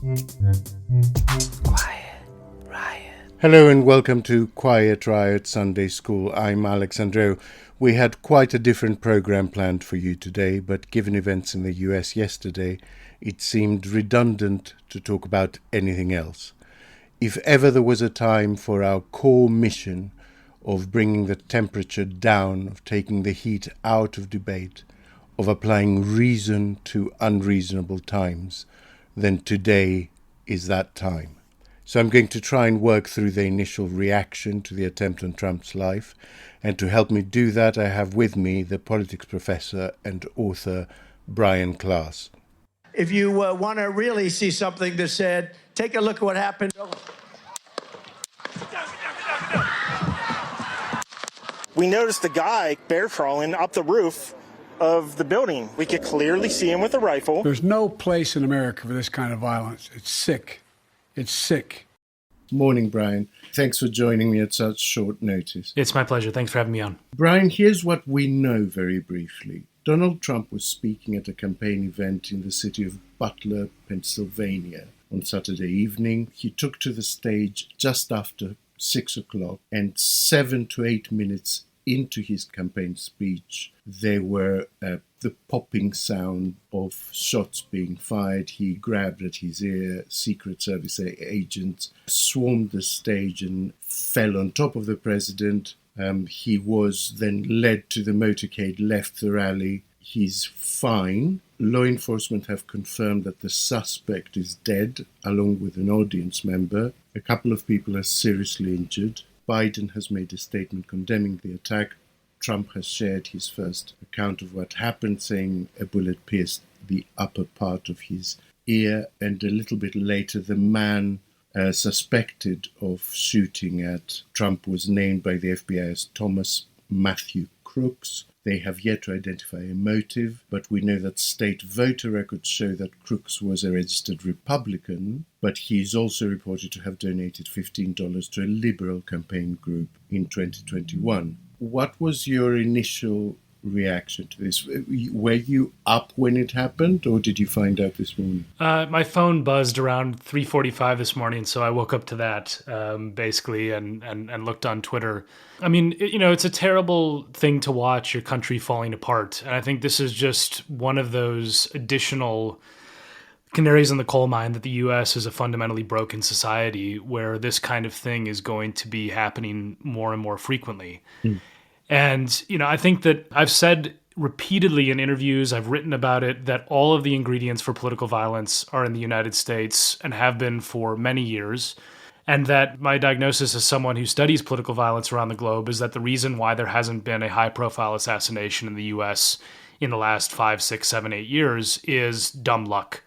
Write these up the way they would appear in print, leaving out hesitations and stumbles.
Quiet Riot. Hello and welcome to Quiet Riot Sunday School. I'm Andreou. We had quite a different program planned for you today, but given events in the US yesterday, it seemed redundant to talk about anything else. If ever there was a time for our core mission of bringing the temperature down, of taking the heat out of debate, of applying reason to unreasonable times, then today is that time. So I'm going to try and work through the initial reaction to the attempt on Trump's life. And to help me do that, I have with me the politics professor and author, Brian Klaas. If you want to really see something that's said, take a look at what happened. We noticed the guy bear crawling up the roof of the building. We could clearly see him with a rifle. There's no place in America for this kind of violence. It's sick. It's sick. Morning, Brian. Thanks for joining me at such short notice. It's my pleasure. Thanks for having me on. Brian, here's what we know very briefly. Donald Trump was speaking at a campaign event in the city of Butler, Pennsylvania on Saturday evening. He took to the stage just after 6 o'clock, and 7 to 8 minutes into his campaign speech, there were the popping sound of shots being fired. He grabbed at his ear. Secret Service agents swarmed the stage and fell on top of the president. He was then led to the motorcade, left the rally. He's fine. Law enforcement have confirmed that the suspect is dead, along with an audience member. A couple of people are seriously injured. Biden has made a statement condemning the attack. Trump has shared his first account of what happened, saying a bullet pierced the upper part of his ear. And a little bit later, the man suspected of shooting at Trump was named by the FBI as Thomas Matthew Crooks. They have yet to identify a motive, but we know that state voter records show that Crooks was a registered Republican, but he is also reported to have donated $15 to a liberal campaign group in 2021. What was your initial reaction to this? Were you up when it happened, or did you find out this morning? My phone buzzed around 3:45 this morning, so I woke up to that, basically, and looked on Twitter. I mean, it's a terrible thing to watch your country falling apart, and I think this is just one of those additional canaries in the coal mine that the U.S. is a fundamentally broken society where this kind of thing is going to be happening more and more frequently. And, I think that I've said repeatedly in interviews, I've written about it, that all of the ingredients for political violence are in the United States and have been for many years. And that my diagnosis as someone who studies political violence around the globe is that the reason why there hasn't been a high-profile assassination in the U.S. in the last 5, 6, 7, 8 years is dumb luck.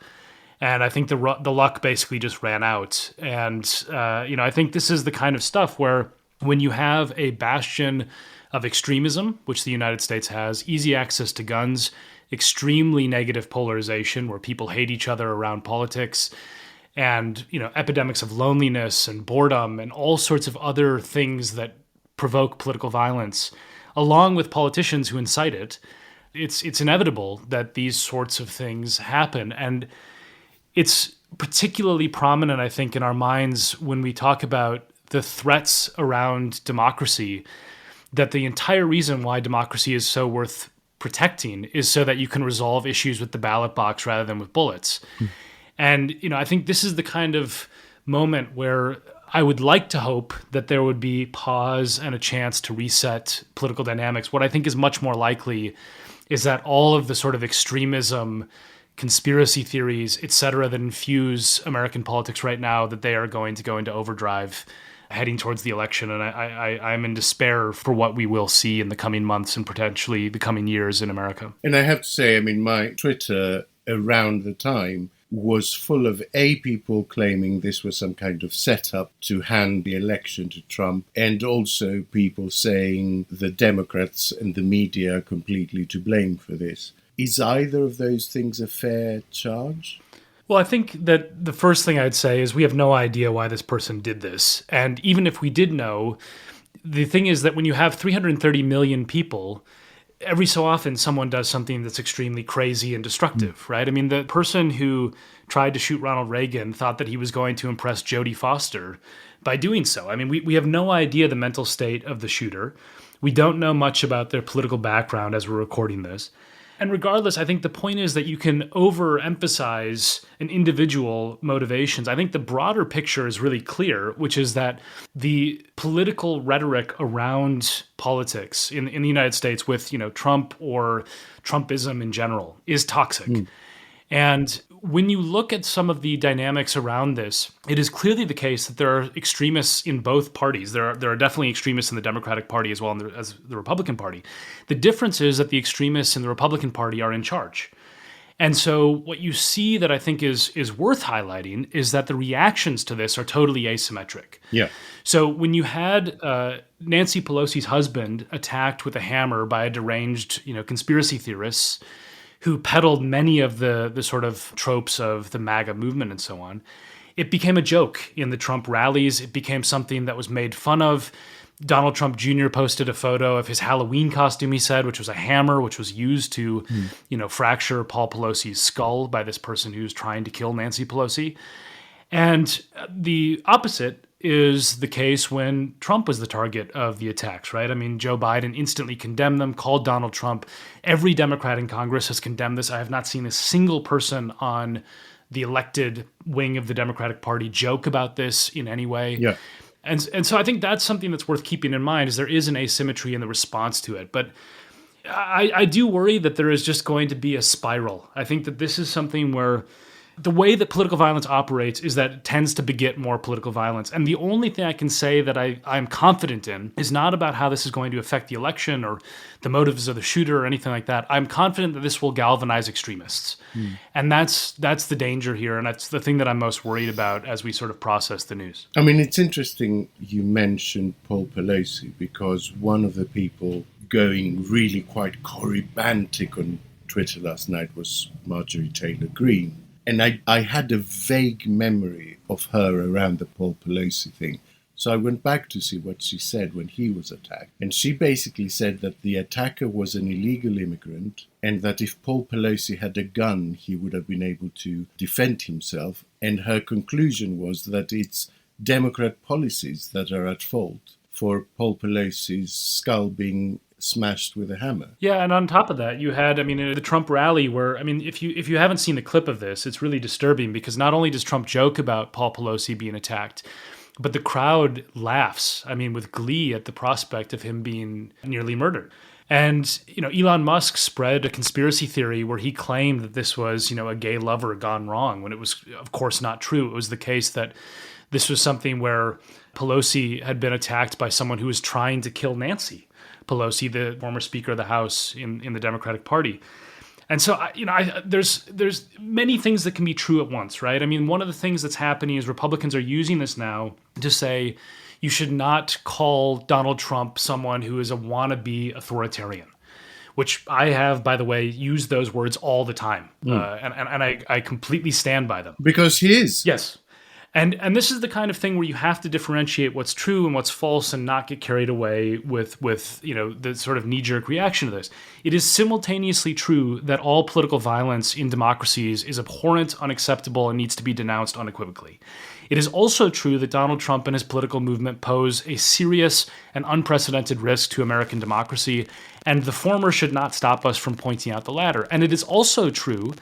And I think the luck basically just ran out. And, I think this is the kind of stuff where when you have a bastion of extremism, which the United States has, easy access to guns, extremely negative polarization where people hate each other around politics, and, epidemics of loneliness and boredom and all sorts of other things that provoke political violence, along with politicians who incite it, it's inevitable that these sorts of things happen. And it's particularly prominent, I think, in our minds when we talk about the threats around democracy, that the entire reason why democracy is so worth protecting is so that you can resolve issues with the ballot box rather than with bullets. And, I think this is the kind of moment where I would like to hope that there would be pause and a chance to reset political dynamics. What I think is much more likely is that all of the sort of extremism, conspiracy theories, et cetera, that infuse American politics right now, that they are going to go into overdrive heading towards the election. And I'm in despair for what we will see in the coming months and potentially the coming years in America. And I have to say, my Twitter around the time was full of people claiming this was some kind of setup to hand the election to Trump, and also people saying the Democrats and the media are completely to blame for this. Is either of those things a fair charge? Well, I think that the first thing I'd say is we have no idea why this person did this. And even if we did know, the thing is that when you have 330 million people, every so often someone does something that's extremely crazy and destructive, right? I mean, the person who tried to shoot Ronald Reagan thought that he was going to impress Jodie Foster by doing so. I mean, we have no idea the mental state of the shooter. We don't know much about their political background as we're recording this. And regardless, I think the point is that you can overemphasize an individual motivations. I think the broader picture is really clear, which is that the political rhetoric around politics in the United States with, Trump or Trumpism in general is toxic. And when you look at some of the dynamics around this, it is clearly the case that there are extremists in both parties. There are definitely extremists in the Democratic Party as well as the Republican Party. The difference is that the extremists in the Republican Party are in charge. And so what you see that I think is worth highlighting is that the reactions to this are totally asymmetric. Yeah. So when you had Nancy Pelosi's husband attacked with a hammer by a deranged, conspiracy theorists who peddled many of the sort of tropes of the MAGA movement and so on, it became a joke in the Trump rallies. It became something that was made fun of. Donald Trump Jr. posted a photo of his Halloween costume, he said, which was a hammer, which was used to, fracture Paul Pelosi's skull by this person who's trying to kill Nancy Pelosi. And the opposite is the case when Trump was the target of the attacks, right? I mean, Joe Biden instantly condemned them, called Donald Trump. Every Democrat in Congress has condemned this. I have not seen a single person on the elected wing of the Democratic Party joke about this in any way. Yeah. And so I think that's something that's worth keeping in mind, is there is an asymmetry in the response to it. But I do worry that there is just going to be a spiral. I think that this is something where the way that political violence operates is that it tends to beget more political violence. And the only thing I can say that I'm confident in is not about how this is going to affect the election or the motives of the shooter or anything like that. I'm confident that this will galvanize extremists. And that's the danger here. And that's the thing that I'm most worried about as we sort of process the news. I mean, it's interesting you mentioned Paul Pelosi, because one of the people going really quite corybantic on Twitter last night was Marjorie Taylor Greene. And I had a vague memory of her around the Paul Pelosi thing. So I went back to see what she said when he was attacked. And she basically said that the attacker was an illegal immigrant and that if Paul Pelosi had a gun, he would have been able to defend himself. And her conclusion was that it's Democrat policies that are at fault for Paul Pelosi's skull being smashed with a hammer. Yeah, and on top of that, you had, the Trump rally where, if you haven't seen the clip of this, it's really disturbing because not only does Trump joke about Paul Pelosi being attacked, but the crowd laughs, with glee at the prospect of him being nearly murdered. And, Elon Musk spread a conspiracy theory where he claimed that this was, a gay lover gone wrong, when it was, of course, not true. It was the case that this was something where Pelosi had been attacked by someone who was trying to kill Nancy Pelosi, the former Speaker of the House in the Democratic Party. And so, there's many things that can be true at once, right? One of the things that's happening is Republicans are using this now to say you should not call Donald Trump someone who is a wannabe authoritarian, which I have, by the way, used those words all the time. And I completely stand by them. Because he is. Yes. And this is the kind of thing where you have to differentiate what's true and what's false and not get carried away with the sort of knee-jerk reaction to this. It is simultaneously true that all political violence in democracies is abhorrent, unacceptable, and needs to be denounced unequivocally. It is also true that Donald Trump and his political movement pose a serious and unprecedented risk to American democracy, and the former should not stop us from pointing out the latter. And it is also true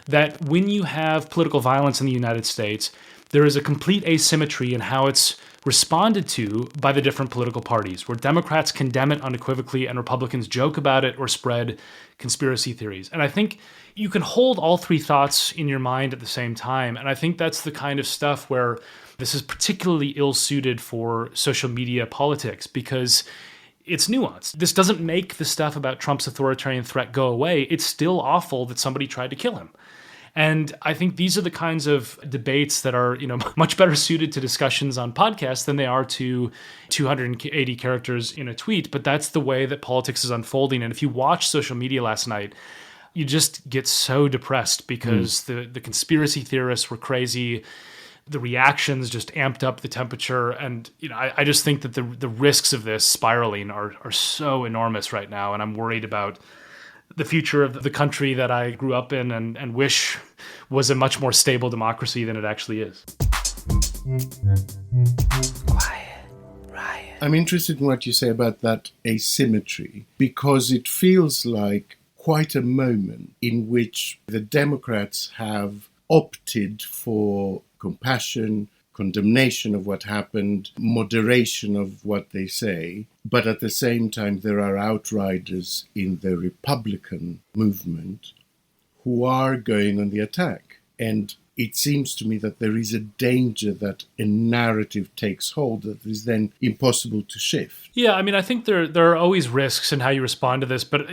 that when you have political violence in the United States, there is a complete asymmetry in how it's responded to by the different political parties, where Democrats condemn it unequivocally and Republicans joke about it or spread conspiracy theories. And I think you can hold all three thoughts in your mind at the same time. And I think that's the kind of stuff where this is particularly ill-suited for social media politics because it's nuanced. This doesn't make the stuff about Trump's authoritarian threat go away. It's still awful that somebody tried to kill him. And I think these are the kinds of debates that are, much better suited to discussions on podcasts than they are to 280 characters in a tweet. But that's the way that politics is unfolding. And if you watch social media last night, you just get so depressed because the conspiracy theorists were crazy. The reactions just amped up the temperature. And, I just think that the risks of this spiraling are so enormous right now. And I'm worried about the future of the country that I grew up in and wish was a much more stable democracy than it actually is. I'm interested in what you say about that asymmetry, because it feels like quite a moment in which the Democrats have opted for compassion, condemnation of what happened, moderation of what they say, but at the same time there are outriders in the Republican movement who are going on the attack. And it seems to me that there is a danger that a narrative takes hold that is then impossible to shift. Yeah, I think there are always risks in how you respond to this, but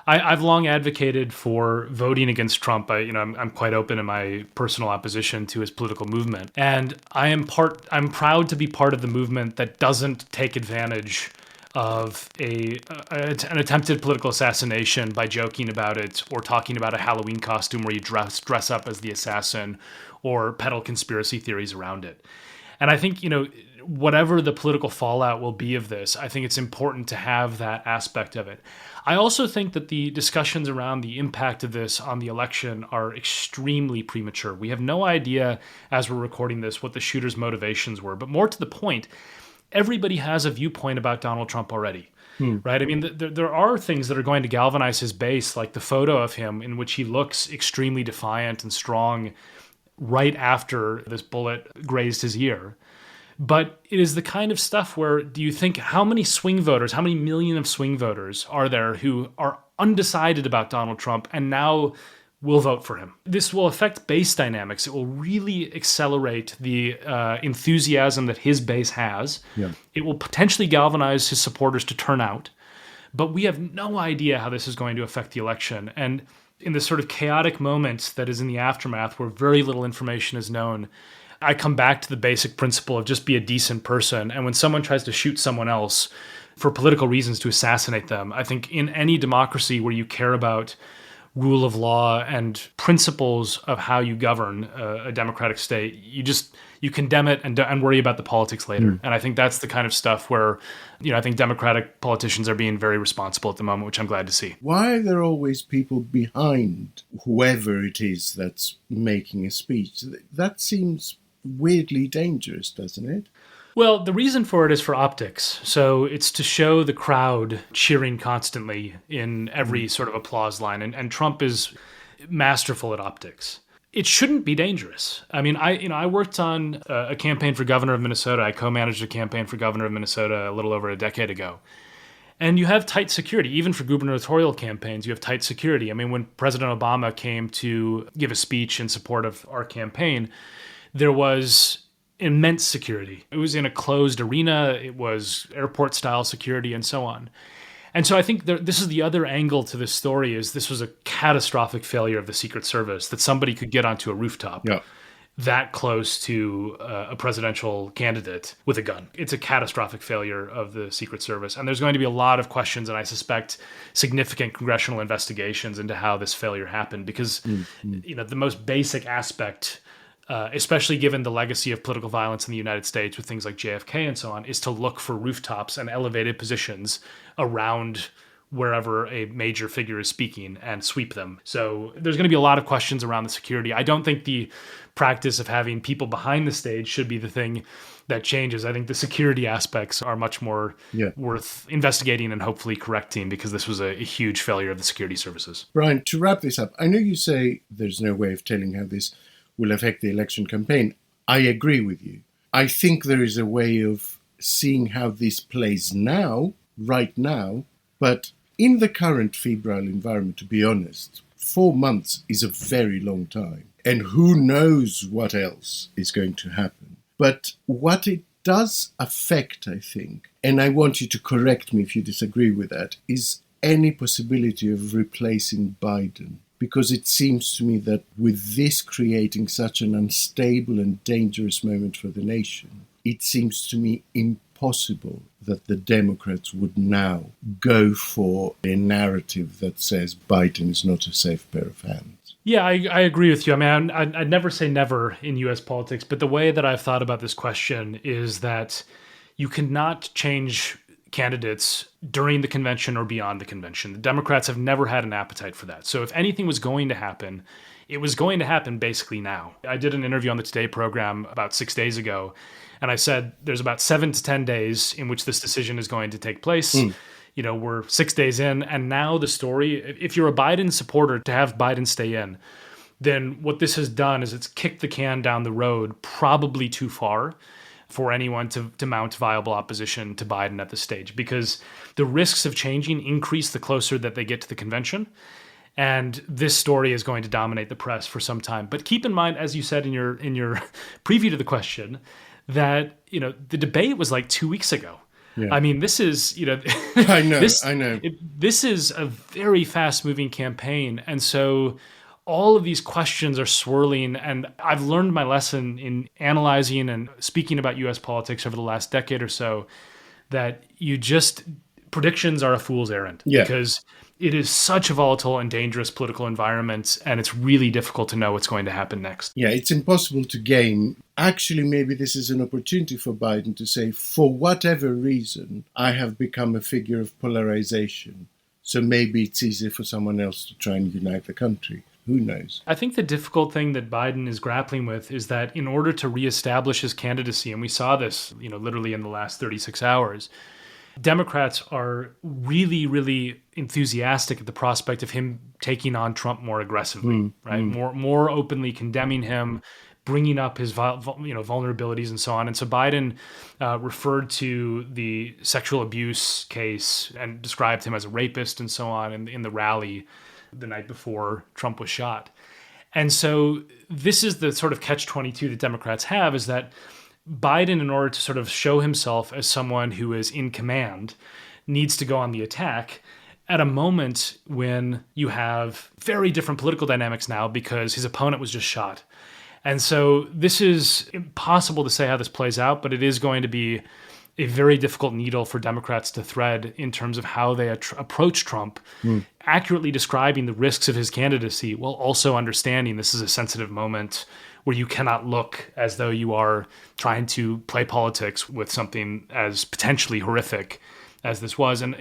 I've long advocated for voting against Trump. I'm quite open in my personal opposition to his political movement, and I'm proud to be part of the movement that doesn't take advantage of an attempted political assassination by joking about it or talking about a Halloween costume where you dress up as the assassin or peddle conspiracy theories around it. And I think, whatever the political fallout will be of this, I think it's important to have that aspect of it. I also think that the discussions around the impact of this on the election are extremely premature. We have no idea, as we're recording this, what the shooter's motivations were. But more to the point, everybody has a viewpoint about Donald Trump already, right? There are things that are going to galvanize his base, like the photo of him in which he looks extremely defiant and strong right after this bullet grazed his ear. But it is the kind of stuff where, do you think, how many swing voters, how many million of swing voters are there who are undecided about Donald Trump and now will vote for him? This will affect base dynamics. It will really accelerate the enthusiasm that his base has. Yeah. It will potentially galvanize his supporters to turn out. But we have no idea how this is going to affect the election. And in this sort of chaotic moment that is in the aftermath where very little information is known, I come back to the basic principle of just be a decent person. And when someone tries to shoot someone else for political reasons to assassinate them, I think in any democracy where you care about rule of law and principles of how you govern a democratic state, you condemn it and worry about the politics later. And I think that's the kind of stuff where, I think Democratic politicians are being very responsible at the moment, which I'm glad to see. Why are there always people behind whoever it is that's making a speech? That seems weirdly dangerous, doesn't it? Well, the reason for it is for optics. So it's to show the crowd cheering constantly in every sort of applause line. And Trump is masterful at optics. It shouldn't be dangerous. I worked on a campaign for governor of Minnesota. I co-managed a campaign for governor of Minnesota a little over a decade ago. And you have tight security. Even for gubernatorial campaigns, you have tight security. When President Obama came to give a speech in support of our campaign, there was immense security. It was in a closed arena. It was airport-style security and so on. And so I think this is the other angle to this story is this was a catastrophic failure of the Secret Service, that somebody could get onto a rooftop that close to a presidential candidate with a gun. It's a catastrophic failure of the Secret Service. And there's going to be a lot of questions, and I suspect significant congressional investigations into how this failure happened, because the most basic aspect, especially given the legacy of political violence in the United States with things like JFK and so on, is to look for rooftops and elevated positions around wherever a major figure is speaking and sweep them. So there's going to be a lot of questions around the security. I don't think the practice of having people behind the stage should be the thing that changes. I think the security aspects are much more worth investigating and hopefully correcting, because this was a huge failure of the security services. Brian, to wrap this up, I know you say there's no way of telling how this will affect the election campaign. I agree with you. I think there is a way of seeing how this plays now, right now, but in the current febrile environment, to be honest, 4 months is a very long time. And who knows what else is going to happen. But what it does affect, I think, and I want you to correct me if you disagree with that, is any possibility of replacing Biden. Because it seems to me that with this creating such an unstable and dangerous moment for the nation, it seems to me impossible that the Democrats would now go for a narrative that says Biden is not a safe pair of hands. Yeah, I agree with you. I mean, I'd never say never in U.S. politics, but the way that I've thought about this question is that you cannot change candidates during the convention or beyond the convention. The Democrats have never had an appetite for that. So if anything was going to happen, it was going to happen basically now. I did an interview on the Today program about 6 days ago, and I said there's about 7 to 10 days in which this decision is going to take place. We're 6 days in, and now the story, if you're a Biden supporter, to have Biden stay in, then what this has done is it's kicked the can down the road probably too far for anyone to mount viable opposition to Biden at this stage, because the risks of changing increase the closer that they get to the convention. And this story is going to dominate the press for some time. But keep in mind, as you said in your preview to the question, that the debate was like 2 weeks ago. Yeah. I mean, this is I know. This is a very fast-moving campaign, and so all of these questions are swirling. And I've learned my lesson in analyzing and speaking about U.S. politics over the last decade or so, that predictions are a fool's errand, because it is such a volatile and dangerous political environment, and it's really difficult to know what's going to happen next. Yeah, it's impossible to game. Actually, maybe this is an opportunity for Biden to say, for whatever reason, I have become a figure of polarization. So maybe it's easier for someone else to try and unite the country. Who knows? I think the difficult thing that Biden is grappling with is that in order to reestablish his candidacy, and we saw this, literally in the last 36 hours, Democrats are really, really enthusiastic at the prospect of him taking on Trump more aggressively, right? More openly condemning him, bringing up his vulnerabilities and so on. And so Biden referred to the sexual abuse case and described him as a rapist and so on in the rally the night before Trump was shot. And so this is the sort of catch-22 that Democrats have, is that Biden, in order to sort of show himself as someone who is in command, needs to go on the attack at a moment when you have very different political dynamics now because his opponent was just shot. And so this is impossible to say how this plays out, but it is going to be a very difficult needle for Democrats to thread in terms of how they approach Trump, accurately describing the risks of his candidacy while also understanding this is a sensitive moment where you cannot look as though you are trying to play politics with something as potentially horrific as this was. And,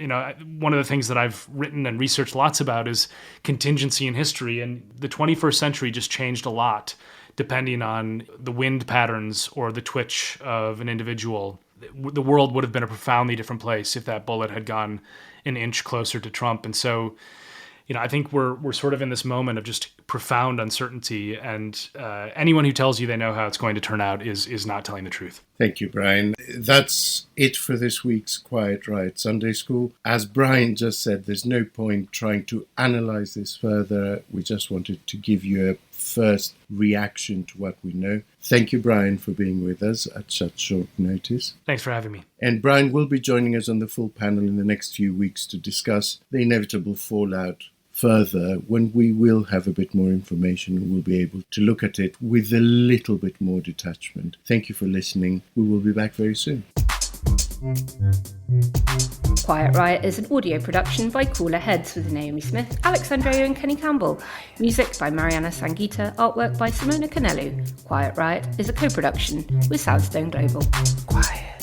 one of the things that I've written and researched lots about is contingency in history. And the 21st century just changed a lot depending on the wind patterns or the twitch of an individual. The world would have been a profoundly different place if that bullet had gone an inch closer to Trump. And so, I think we're sort of in this moment of just profound uncertainty, and anyone who tells you they know how it's going to turn out is not telling the truth. Thank you, Brian. That's it for this week's Quiet Riot Sunday School. As Brian just said, there's no point trying to analyze this further. We just wanted to give you a first reaction to what we know. Thank you, Brian, for being with us at such short notice. Thanks for having me. And Brian will be joining us on the full panel in the next few weeks to discuss the inevitable fallout further, when we will have a bit more information and we'll be able to look at it with a little bit more detachment. Thank you for listening. We will be back very soon. Quiet Riot is an audio production by Cooler Heads with Naomi Smith, Alex Andreou and Kenny Campbell. Music by Mariana Sangeeta, artwork by Simona Canelu. Quiet Riot is a co-production with Soundstone Global. Quiet.